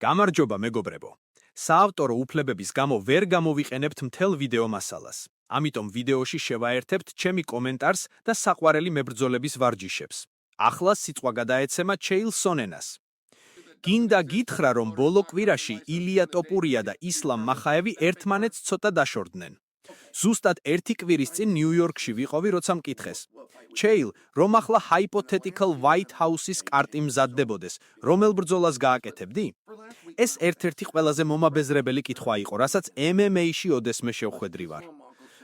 გამარჯობა მეგობრებო. საავტორო უფლებების გამო ვერ გამოვიყენებთ მთელ ვიდეო მასალას. ამიტომ ვიდეოში შევაერთებთ ჩემი კომენტარს და საყვარელი მებრძოლების ვარჯიშებს. ახლა სიტყვა გადაეცემა ჩეილ სონენას. გინდა გითხრა, რომ ბოლო კვირაში ილია ტოპურია და ისლამ მახაევი ერთმანეთს ცოტა დაშორდნენ. ზუსტად ერთი კვირის წინ ნიუ-იორკში ვიყავი, როცა მკითხეს. ჩეილ, რომ ახლა hypothetical White House-ის კარტი მზადდებოდეს, რომელ ბრძოლას გააკეთებდი? ეს ერთ-ერთი ყველაზე მომაბეზრებელი კითხვა იყო, რასაც MMA-ში ოდესმე შევხვედრი ვარ.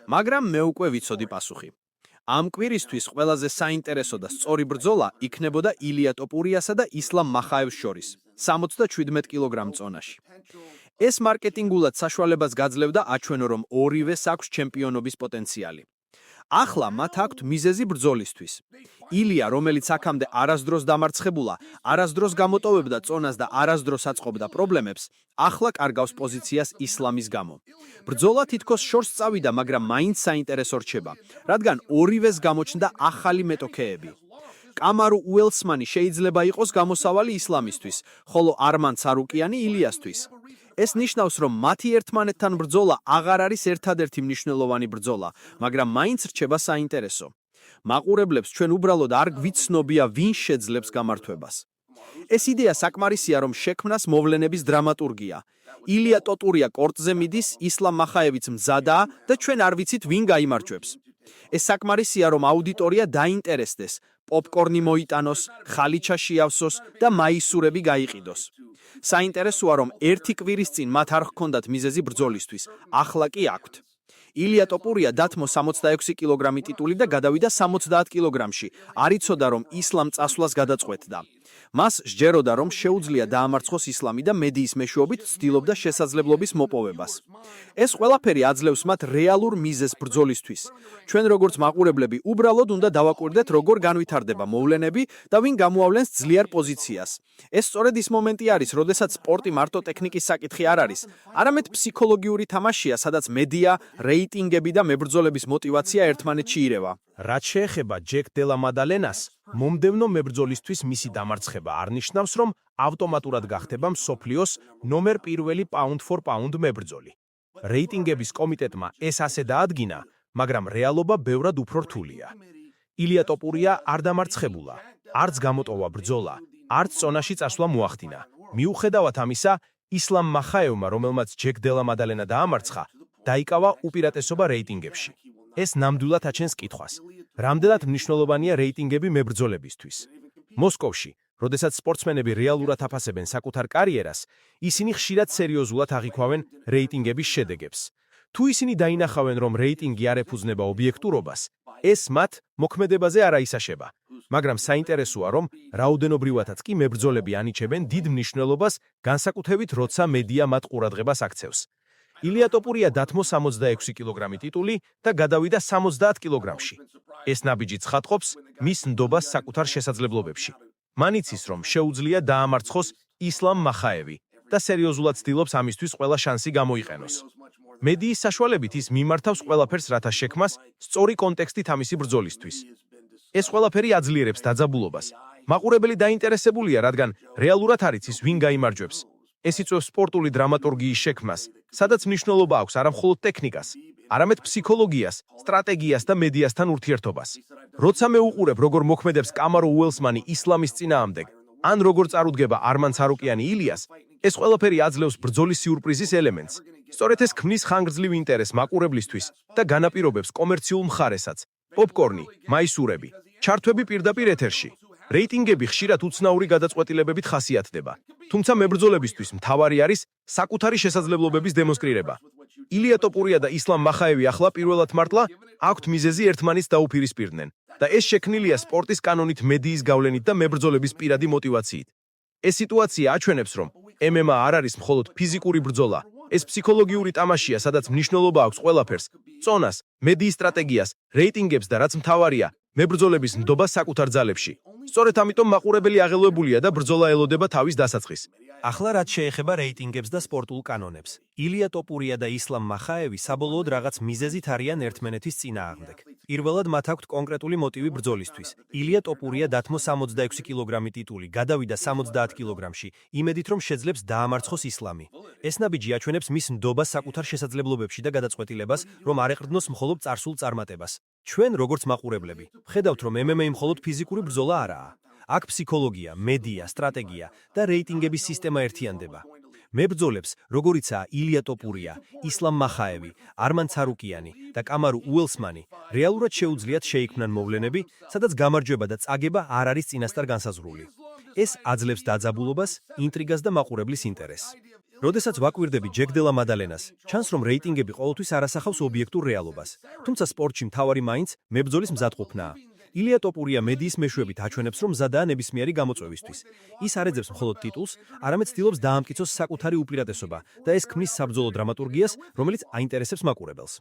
მაგრამ მე უკვე ვიცოდი პასუხი. ამ კვირისთვის ყველაზე საინტერესო და სწორი ბრძოლა იქნებოდა ილია ტოპურიასა და ისლამ მახაევს შორის, 77 კილოგრამ წონაში. ეს მარკეტინგულად საშუალებას გაძლევდა აჩვენო, რომ ორივეს აქვს ჩემპიონობის პოტენციალი. ახლა მათ აქვთ მიზეზი ბრძოლისთვის. ილია, რომელიც აქამდე არასდროს დამარცხებულა, არასდროს გამოტოვებდა წონას და არასდროს აწყობდა პრობლემებს, ახლა კარგავს პოზიციას ისლამის გამო. ბრძოლა თითქოს შორს წავიდა, მაგრამ მაინც საინტერესო რჩება, რადგან ორივეს გამოჩნდა ახალი მეტოქეები. კამარუ უელსმანი შეიძლება იყოს გამოსავალი ისლამისთვის, ხოლო არმან ცარუკიანი ილიასთვის. ეს ნიშნავს, რომ მათი ერთმანეთთან ბრძოლა აღარ არის ერთადერთი მნიშვნელოვანი ბრძოლა, მაგრამ მაინც რჩება საინტერესო. მაყურებლებს ჩვენ უბრალოდ არ გვიცნობია, ვინ შეძლებს გამართვებას. ეს იდეა საკმარისია, რომ შექმნას მოვლენების დრამატურგია. ილია ტოპურია კორტზე მიდის, ისლამ მახაევიც მზადაა და ჩვენ არ ვიცით, ვინ გაიმარჯვებს. ეს საკმარისია, რომ აუდიტორია დაინტერესდეს, პოპკორნი მოიტანოს, ხალიჩა შეავსოს და მაისურები გაიყიდოს. საინტერესოა, რომ ერთი კვირის წინ მათ არ ჰქონდათ მიზეზი ბრძოლისთვის, ახლა კი აქვთ. ილია ტოპურია დათმო 66 კილოგრამი ტიტული და გადავიდა 70 კილოგრამში. არ იცოდა, რომ ისლამ წასვლას გადაწყვეტდა. მას სჯეროდა, რომ შეუძლია დაამარცხოს ისლამი და მედიის მეშვეობით ცდილობდა შესაძლებლობის მოპოვებას. ეს ყველაფერი აძლევს მათ რეალურ მიზეზს ბრძოლისთვის. ჩვენ როგორც მაყურებლები უბრალოდ უნდა დავაკვირდეთ, როგორ განვითარდება მოვლენები და ვინ გამოავლენს ძლიერ პოზიციას. ეს სწორედ ის მომენტი არის, როდესაც სპორტი მარტო ტექნიკის საკითხი არ არის, არამედ ფსიქოლოგიური თამაშია, სადაც მედია, რეიტინგები და მებრძოლების мотиваცია ერთმანეთში ირევა. რაც შეეხება ჯეკ დელა მადალენას, მომდევნო მებრძოლისთვის მისი დამარცხება არ ნიშნავს, რომ ავტომატურად გახდება მსოფლიოს ნომერ პირველი pound for pound მებრძოლი. რეიტინგების კომიტეტმა ეს ასე დაადგინა, მაგრამ რეალობა ბევრად უფრო რთულია. ილია ტოპურია არ დამარცხებულა, არც გამოტოვა ბრძოლა, არც წონაში წასვლა მოახდინა. მიუხედავად ამისა, ისლამ მახაევმა, რომელმაც ჯეკ დელა მადალენა დაამარცხა, დაიკავა უპირატესობა რეიტინგებში. ეს ნამდვილად აჩენს კითხვას, რამდენად მნიშვნელოვანია რეიტინგები მებრძოლებისთვის. მოსკოვში, როდესაც სპორტსმენები რეალურად აფასებენ საკუთარ კარიერას, ისინი ხშირად სერიოზულად აღიქვავენ რეიტინგების შედეგებს. თუ ისინი დაინახავენ, რომ რეიტინგი არ ეფუძნება ობიექტურობას, ეს მათ მოქმედებაზე არ აისაშება. მაგრამ საინტერესოა, რომ რაოდენობრივადაც კი მებრძოლები ანიჭებენ დიდ მნიშვნელობას, განსაკუთრებით როცა მედია მათ ყურადღებას აქცევს. ილია ტოპურია დათმო 66 კილოგრამი ტიტული და გადავიდა 70 კილოგრამში. ეს ნაბიჯი ცხადყოფს მის ნდობას საკუთარ შესაძლებლობებში. მან იცის, რომ შეუძლია დაამარცხოს ისლამ მახაევი და სერიოზულად ცდილობს ამისთვის ყველა შანსი გამოიყენოს. მედიის საშუალებით ის მიმართავს ყველაფერს, რათა შექმას სწორი კონტექსტით ამისი ბრძოლისთვის. ეს ყველაფერი აძლიერებს დაძაბულობას. მაყურებელი დაინტერესებულია, რადგან რეალურად არ იცის, ვინ გაიმარჯვებს. ეს იწვევს სპორტული დრამატურგიის შექმნას, სადაც მნიშვნელობა აქვს არა მხოლოდ ტექნიკას, არამედ ფსიქოლოგიას, სტრატეგიას და მედიასთან ურთიერთობას. როცა მე უყურებ, როგორ მოქმედებს კამარუ უელსმანი ისლამის წინააღმდეგ, ან როგორ წარუდგება არმან ცარუკიანი ილიას, ეს ყველაფერი აძლევს ბრძოლის სიურპრიზის ელემენტს. სწორედ ეს ქმნის ხანგრძლივ ინტერესს მაყურებლისთვის და განაპირობებს კომერციულ მხარესაც. პოპკორნი, მაისურები, ჩართვები პირდაპირ ეთერში. რეიტინგები ხშირად უცნაური გადაწყვეტილებებით ხასიათდება, თუმცა მებრძოლებისთვის მთავარი არის საკუთარი შესაძლებლობების დემონსტრირება. ილია ტოპურია და ისლამ მახაევი ახლა პირველად მართლა აქვთ მიზეზი ერთმანეთს დაუპირისპირდნენ და ეს შექმნილია სპორტის კანონით, მედიის გავლენით და მებრძოლების პირადი мотиваციით. ეს სიტუაცია აჩვენებს, რომ MMA არ არის მხოლოდ ფიზიკური ბრძოლა, ეს ფსიქოლოგიური თამაშია, სადაც მნიშვნელობა აქვს ყველაფერს, წონას, მედიის სტრატეგიას, რეიტინგებს და რაც მთავარია, მებრძოლების ნდობა საკუთარ ძალებში. სწორედ ამიტომ მაყურებელი აღელვებულია და ბრძოლა ელოდება თავის დასაწყისს. ახლა რაც შეეხება რეიტინგებს და სპორტულ კანონებს, ილია ტოპურია და ისლამ მახაევი საბოლოოდ რაღაც მიზეზით არიან ერთმანეთის წინააღმდეგ. პირველად მათ აქვთ კონკრეტული მოტივი ბრძოლისთვის. ილია ტოპურია დათმო 66 კილოგრამი ტიტული, გადავიდა 70 კილოგრამში, იმედით რომ შეძლებს დაამარცხოს ისლამი. ეს ნაბიჯი აჩვენებს მის ნდობას საკუთარ შესაძლებლობებში და გადაწყვეტილებას, რომ არ ეყრდნოს მხოლოდ წარსულ წარმატებას. ჩვენ, როგორც მაყურებლები, ხედავთ, რომ MMA მხოლოდ ფიზიკური ბრძოლა არაა. აქ ფსიქოლოგია, მედია, სტრატეგია და რეიტინგების სისტემა ერთიანდება. მებრძოლებს, როგორიცაა ილია ტოპურია, ისლამ მახაევი, არმან ცარუკიანი და კამარუ უელსმანი, რეალურად შეუძლიათ შეიქმნან მოვლენები, სადაც გამარჯვება და წაგება არ არის წინასწარ განსაზღვრული. ეს აძლევს დაძაბულობას, ინტრიგას და მაყურებლის ინტერესს. როდესაც ვაკვირდები ჯეკ დე ლა მადალენას, ჩანს რომ რეიტინგები ყოველთვის არ ასახავს ობიექტურ რეალობას, თუმცა სპორტში მთავარი მაინც მებრძოლის მზადყოფნაა. ილია ტოპურია მედიის მეშვეობით აჩვენებს, რომ მზადაა ნებისმიერი გამოწვევისთვის. ის არ ეძებს მხოლოდ ტიტულს, არამედ ცდილობს დაამტკიცოს საკუთარი უპირატესობა და ეს ქმნის საბრძოლო დრამატურგიას, რომელიც აინტერესებს მაყურებელს.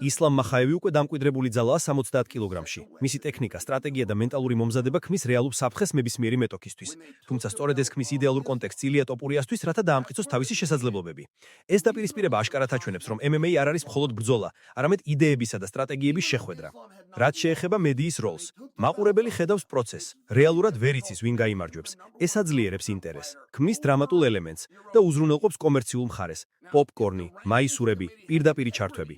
ისლამ მახაევი უკვე დამკვიდრებული ძალაა 70 კილოგრამში. მისი ტექნიკა, სტრატეგია და მენტალური მომზადება ქმნის რეალურ საფრთხეს ნებისმიერი მეტოქისთვის. თუმცა სწორედ ეს ქმნის იდეალურ კონტექსტს ილია ტოპურიასთვის, რათა დაამტკიცოს თავისი შესაძლებლობები. ეს დაპირისპირება აშკარად აჩვენებს, რომ MMA არ არის მხოლოდ ბრძოლა, არამედ იდეებისა და სტრატეგიების შეხვედრა. რაც შეეხება მედიის როლს, მაყურებელი ხედავს პროცესს, რეალურად ვერ იცის ვინ გაიმარჯვებს. ეს აძლიერებს ინტერესს, ქმნის დრამატულ ელემენტს და უზრუნველყოფს კომერციულ მხარეს. პოპკორნი, მაისურები, პირდაპირი ჩართვები.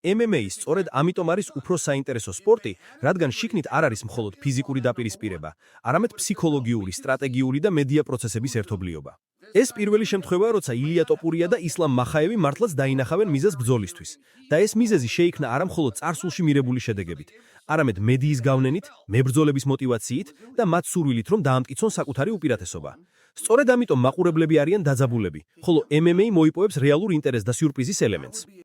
MMA სწორედ ამიტომ არის უფრო საინტერესო სპორტი, რადგან შიგნით არ არის მხოლოდ ფიზიკური დაპირისპირება, არამედ ფსიქოლოგიური, სტრატეგიული და მედია პროცესების ერთობლიობა. ეს პირველი შემთხვევაა, როცა ილია ტოპურია და ისლამ მახაევი მართლაც დაინახავენ მიზეზს ბრძოლისთვის. და ეს მიზეზი შეიქმნა არა მხოლოდ წარსულში მიღებული შედეგებით, არამედ მედიის გავლენით, მებრძოლების мотивაციით და მათ სურვილით, რომ დაამტკიცონ საკუთარი უპირატესობა. სწორედ ამიტომ მაყურებლები არიან დაძაბულები, ხოლო MMA მოიპოვებს რეალურ ინტერესს და სიურპრიზის ელემენტს.